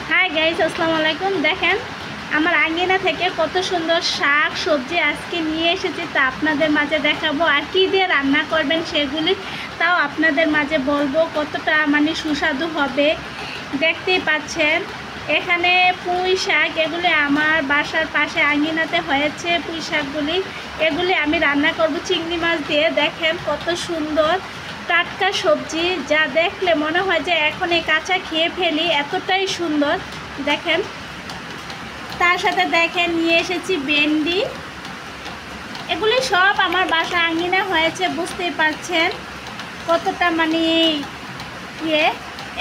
Hi guys, আসসালামু আলাইকুম। দেখেন আমার আঙ্গিনা থেকে কত সুন্দর শাক সবজি আজকে নিয়ে এসেছি, তা আপনাদের মাঝে দেখাবো। আর কী দিয়ে রান্না করবেন সেগুলি তাও আপনাদের মাঝে বলবো, কতটা মানে সুস্বাদু হবে। দেখতেই পাচ্ছেন এখানে পুঁই শাক, এগুলি আমার বাসার পাশে আঙ্গিনাতে হয়েছে পুঁই শাকগুলি। এগুলি আমি রান্না করব চিংড়ি মাছ দিয়ে। দেখেন কত সুন্দর টাটকা সবজি, যা দেখলে মনে হয় যে এখন এই কাঁচা খেয়ে ফেলি, এতটাই সুন্দর। দেখেন তার সাথে দেখেন নিয়ে এসেছি ভেন্ডি। এগুলি সব আমার বাসা আঙ্গিনা হয়েছে, বুঝতেই পারছেন কতটা মানে ইয়ে।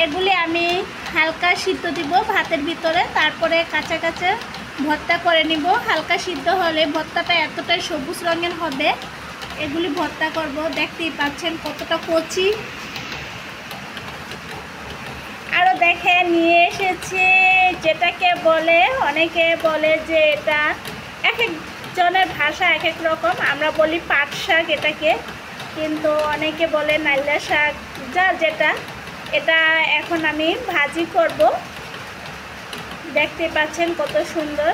এগুলি আমি হালকা সিদ্ধ দিব ভাতের ভিতরে, তারপরে কাঁচা কাঁচা ভর্তা করে নিব। হালকা সিদ্ধ হলে ভর্তাটা এতটাই সবুজ রঙের হবে। এগুলি ভর্তা করব। দেখতেই পাচ্ছেন কতটা কচি। আরও দেখে নিয়ে এসেছে যেটাকে বলে, অনেকে বলে যে এটা এক একজনের ভাষা এক এক রকম। আমরা বলি পাট শাক এটাকে, কিন্তু অনেকে বলে নাইলা শাক, যা যেটা। এটা এখন আমি ভাজি করব। দেখতে পাচ্ছেন কত সুন্দর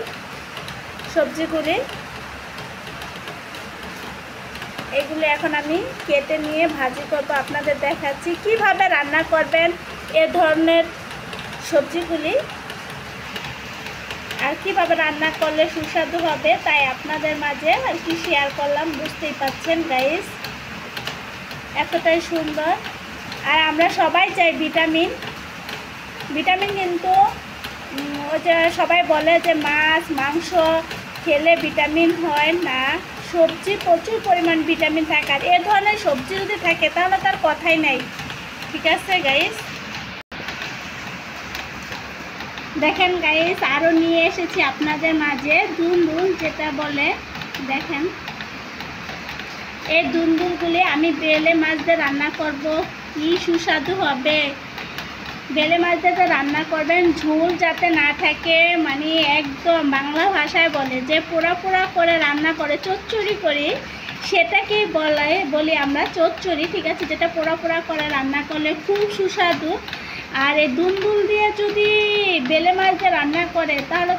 সবজিগুলি। এগুলো এখন আমি কেটে নিয়ে ভাজি করব, আপনাদের দেখাচ্ছি কিভাবে রান্না করবেন এ ধরনের সবজিগুলি, আর কিভাবে রান্না করলে সুস্বাদু হবে, তাই আপনাদের মাঝে আর কি শেয়ার করলাম। বুঝতেই পাচ্ছেন গাইস এতটাই সুন্দর। আর আমরা সবাই চাই ভিটামিন। কিন্তু ওই যে সবাই বলে যে মাছ মাংস খেলে ভিটামিন হয় না, সবজি প্রচুর পরিমাণ ভিটামিন থাকে। আর এ ধরনের সবজি যদি থাকে তাহলে তার কথাই নাই। ঠিক আছে গাইস, দেখেন গাইস আরও নিয়ে এসেছি আপনাদের মাঝে দুন্দুল, যেটা বলে। দেখেন এই দুন্দুলগুলি আমি বেলে মাছ দিয়ে রান্না করব, কি সুস্বাদু হবে। বেলে মাছ দিয়ে রান্না করবেন, ঝোল যাতে না থাকে, মানে একদম বাংলা ভাষায় বলে যে পোড়া পোড়া করে রান্না করে চচ্চড়ি করি, সেটাকেই বলি আমরা চচ্চড়ি। ঠিক আছে, যেটা পোড়া পোড়া করে রান্না করলে খুব সুস্বাদু। আর এই দুন্দুল দিয়ে যদি বেলে মাছ দিয়ে রান্না করে তাহলে